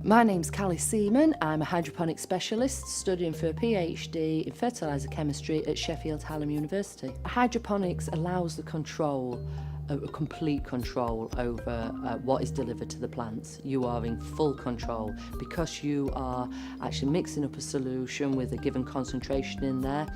My name's Callie Seaman. I'm a hydroponics specialist studying for a PhD in fertiliser chemistry at Sheffield Hallam University. Hydroponics allows the control, complete control over what is delivered to the plants. You are in full control because you are actually mixing up a solution with a given concentration in there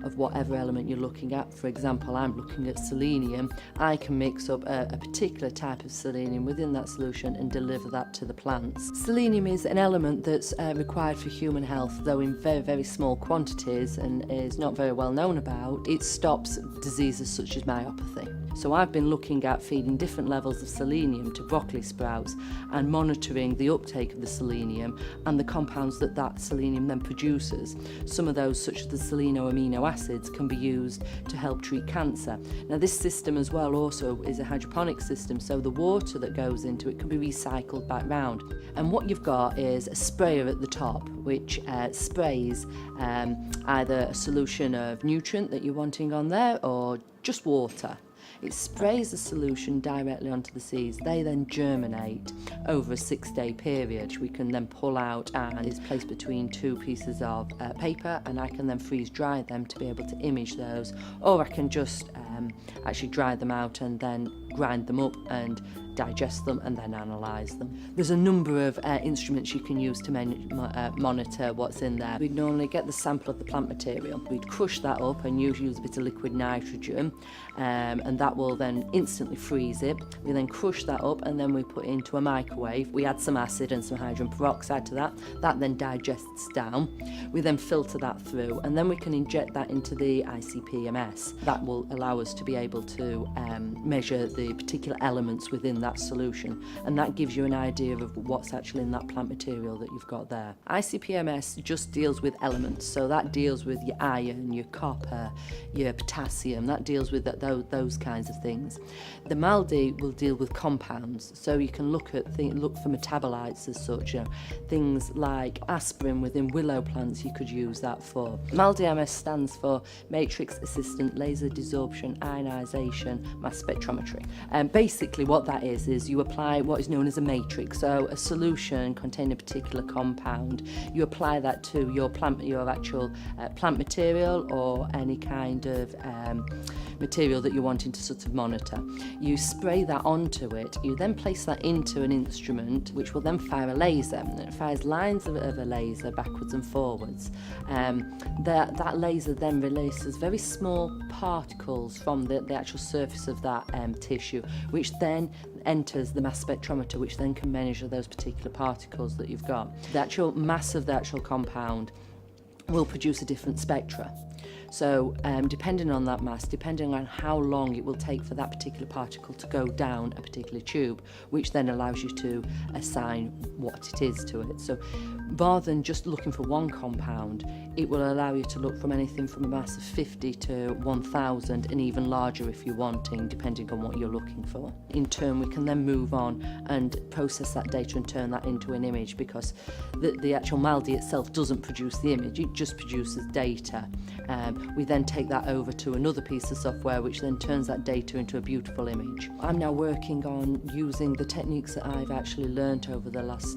of whatever element you're looking at. For example, I'm looking at selenium. I can mix up a particular type of selenium within that solution and deliver that to the plants. Selenium is an element that's required for human health, though in very, very small quantities and is not very well known about. It stops diseases such as myopathy. So I've been looking at feeding different levels of selenium to broccoli sprouts and monitoring the uptake of the selenium and the compounds that that selenium then produces. Some of those, such as the seleno amino acids, can be used to help treat cancer. Now this system as well also is a hydroponic system, so the water that goes into it can be recycled back round. And what you've got is a sprayer at the top which sprays either a solution of nutrient that you're wanting on there or just water. It sprays the solution directly onto the seeds. They then germinate over a 6-day period, which we can then pull out and is placed between two pieces of paper, and I can then freeze dry them to be able to image those, or I can just actually dry them out and then grind them up and digest them and then analyse them. There's a number of instruments you can use to monitor what's in there. We'd normally get the sample of the plant material. We'd crush that up and use a bit of liquid nitrogen, and that will then instantly freeze it. We then crush that up and then we put it into a microwave. We add some acid and some hydrogen peroxide to that. That then digests down. We then filter that through and then we can inject that into the ICP-MS. That will allow us to be able to measure the particular elements within that solution, and that gives you an idea of what's actually in that plant material that you've got there. ICP-MS just deals with elements, so that deals with your iron, your copper, your potassium, that deals with those kinds of things. The MALDI will deal with compounds, so you can look for metabolites as such, things like aspirin within willow plants you could use that for. MALDI-MS stands for Matrix Assistant Laser Desorption Ionization Mass Spectrometry. Basically what that is you apply what is known as a matrix, so a solution containing a particular compound. You apply that to your actual plant material or any kind of material that you're wanting to sort of monitor. You spray that onto it, you then place that into an instrument which will then fire a laser, and it fires lines of a laser backwards and forwards. That laser then releases very small particles from the actual surface of that tissue, which then enters the mass spectrometer, which then can measure those particular particles that you've got. The actual mass of the actual compound will produce a different spectra. So depending on that mass, depending on how long it will take for that particular particle to go down a particular tube, which then allows you to assign what it is to it. So rather than just looking for one compound, it will allow you to look from anything from a mass of 50 to 1,000 and even larger if you're wanting, depending on what you're looking for. In turn, we can then move on and process that data and turn that into an image, because the actual MALDI itself doesn't produce the image, it just produces data. We then take that over to another piece of software which then turns that data into a beautiful image. I'm now working on using the techniques that I've actually learnt over the last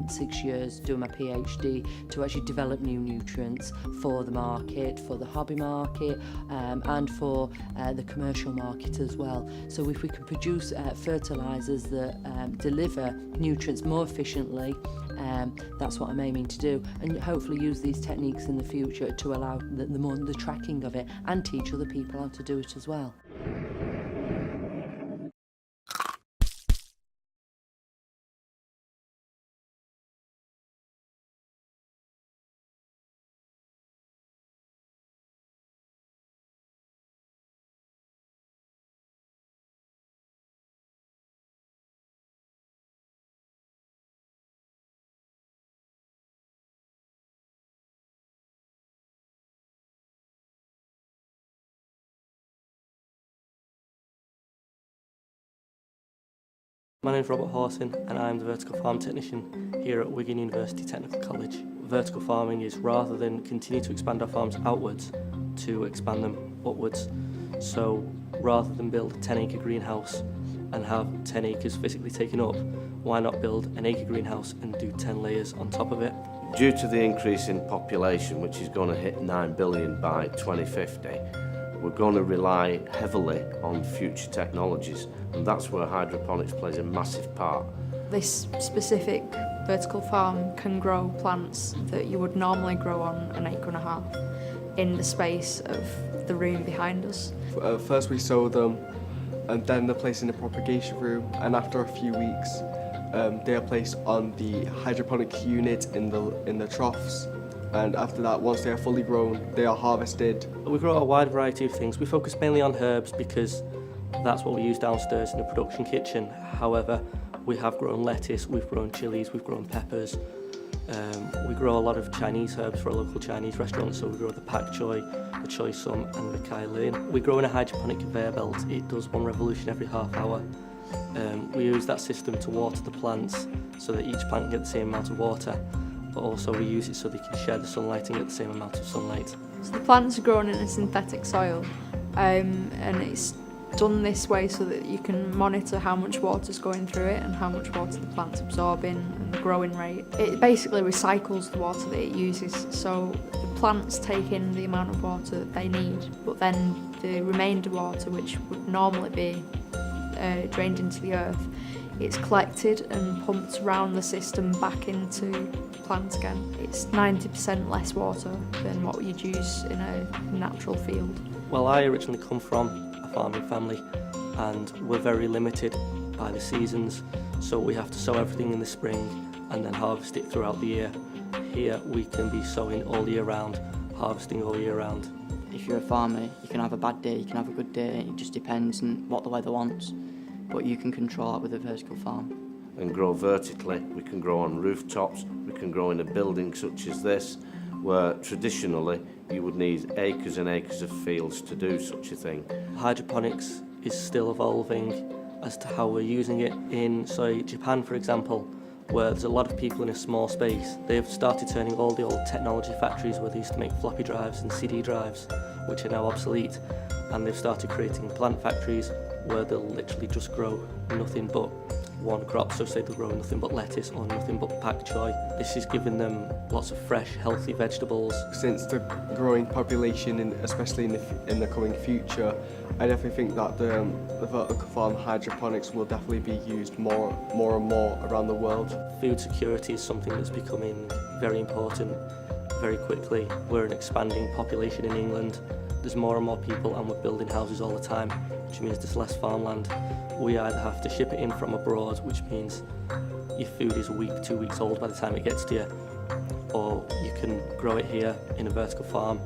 6 years doing my PhD to actually develop new nutrients for the market, for the hobby market, and for the commercial market as well. So if we can produce fertilisers that deliver nutrients more efficiently, that's what I'm aiming to do, and hopefully use these techniques in the future to allow the tracking of it and teach other people how to do it as well. My name is Robert Hawson and I'm the vertical farm technician here at Wigan University Technical College. Vertical farming is rather than continue to expand our farms outwards, to expand them upwards. So rather than build a 10-acre greenhouse and have 10 acres physically taken up, why not build an acre greenhouse and do 10 layers on top of it? Due to the increase in population, which is going to hit 9 billion by 2050, we're going to rely heavily on future technologies, and that's where hydroponics plays a massive part. This specific vertical farm can grow plants that you would normally grow on an acre and a half in the space of the room behind us. First we sow them, and then they're placed in the propagation room, and after a few weeks they are placed on the hydroponic unit in the troughs, and after that, once they are fully grown, they are harvested. We grow a wide variety of things. We focus mainly on herbs because that's what we use downstairs in the production kitchen. However, we have grown lettuce, we've grown chilies, we've grown peppers. We grow a lot of Chinese herbs for a local Chinese restaurant, so we grow the pak choi, the choy sum and the kai lin. We grow in a hydroponic conveyor belt. It does one revolution every half hour. We use that system to water the plants so that each plant can get the same amount of water, but also we use it so they can share the sunlight and get the same amount of sunlight. So the plants are grown in a synthetic soil, and it's done this way so that you can monitor how much water's going through it and how much water the plant's absorbing and the growing rate. It basically recycles the water that it uses, so the plants take in the amount of water that they need, but then the remainder water, which would normally be drained into the earth, it's collected and pumped around the system back into the plant again. It's 90% less water than what you'd use in a natural field. Well, I originally come from a farming family and we're very limited by the seasons, so we have to sow everything in the spring and then harvest it throughout the year. Here we can be sowing all year round, harvesting all year round. If you're a farmer, you can have a bad day, you can have a good day, it just depends on what the weather wants. But you can control that with a vertical farm. And grow vertically, we can grow on rooftops, we can grow in a building such as this, where traditionally you would need acres and acres of fields to do such a thing. Hydroponics is still evolving as to how we're using it. In, say, Japan, for example, where there's a lot of people in a small space, they've started turning all the old technology factories where they used to make floppy drives and CD drives, which are now obsolete, and they've started creating plant factories where they'll literally just grow nothing but one crop, so say they'll grow nothing but lettuce or nothing but pak choi. This is giving them lots of fresh, healthy vegetables. Since the growing population, especially in the coming future, I definitely think that the vertical farm hydroponics will definitely be used more and more around the world. Food security is something that's becoming very important very quickly. We're an expanding population in England. There's more and more people and we're building houses all the time, which means there's less farmland. We either have to ship it in from abroad, which means your food is a week, 2 weeks old by the time it gets to you, or you can grow it here in a vertical farm.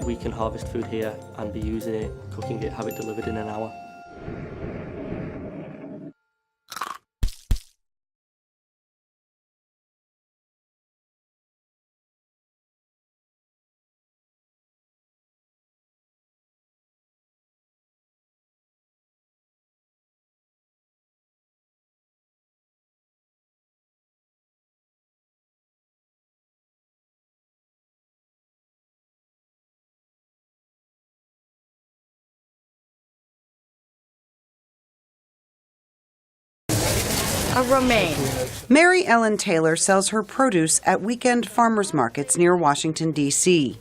We can harvest food here and be using it, cooking it, have it delivered in an hour. A romaine. Mary Ellen Taylor sells her produce at weekend farmers markets near Washington, D.C.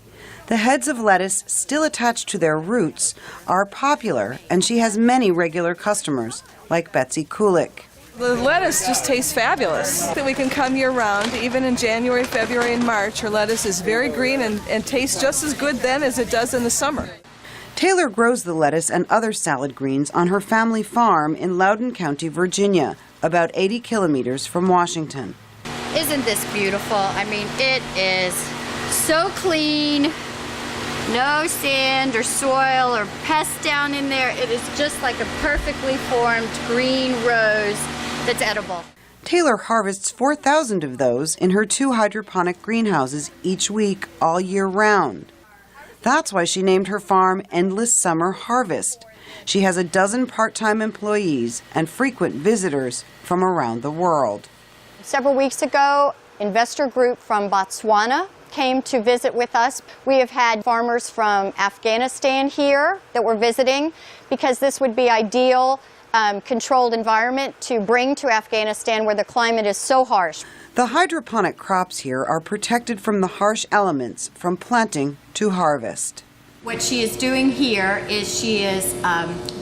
The heads of lettuce, still attached to their roots, are popular, and she has many regular customers, like Betsy Kulik. The lettuce just tastes fabulous. That we can come year-round, even in January, February, and March. Her lettuce is very green and tastes just as good then as it does in the summer. Taylor grows the lettuce and other salad greens on her family farm in Loudoun County, Virginia, about 80 kilometers from Washington. Isn't this beautiful? I mean, it is so clean, no sand or soil or pests down in there. It is just like a perfectly formed green rose that's edible. Taylor harvests 4,000 of those in her 2 hydroponic greenhouses each week, all year round. That's why she named her farm Endless Summer Harvest. She has a dozen part-time employees and frequent visitors from around the world. Several weeks ago, investor group from Botswana came to visit with us. We have had farmers from Afghanistan here that were visiting because this would be ideal controlled environment to bring to Afghanistan where the climate is so harsh. The hydroponic crops here are protected from the harsh elements from planting to harvest. What she is doing here is she is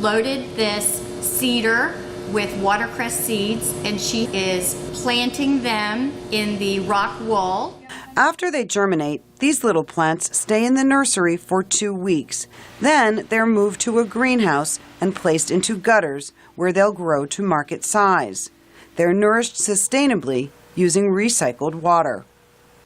loaded this cedar with watercress seeds, and she is planting them in the rock wool. After they germinate, these little plants stay in the nursery for 2 weeks. Then they're moved to a greenhouse and placed into gutters where they'll grow to market size. They're nourished sustainably using recycled water.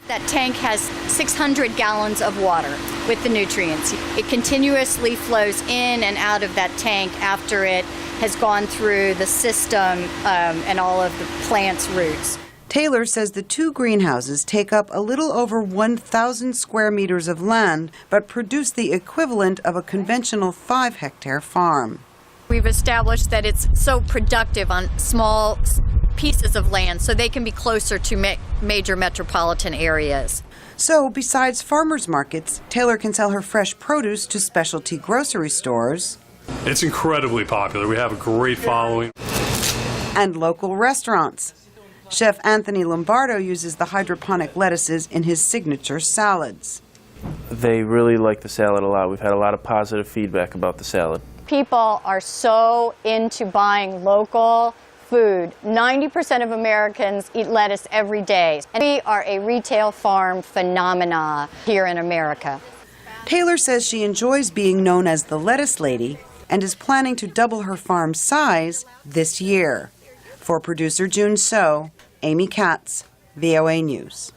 That tank has 600 gallons of water with the nutrients. It continuously flows in and out of that tank after it has gone through the system and all of the plant's roots. Taylor says the 2 greenhouses take up a little over 1,000 square meters of land, but produce the equivalent of a conventional 5-hectare farm. We've established that it's so productive on small pieces of land so they can be closer to major metropolitan areas. So, besides farmers markets, Taylor can sell her fresh produce to specialty grocery stores. It's incredibly popular. We have a great following. And local restaurants. Chef Anthony Lombardo uses the hydroponic lettuces in his signature salads. They really like the salad a lot. We've had a lot of positive feedback about the salad. People are so into buying local food. 90% of Americans eat lettuce every day. And we are a retail farm phenomena here in America. Taylor says she enjoys being known as the lettuce lady and is planning to double her farm's size this year. For producer June So, Amy Katz, VOA News.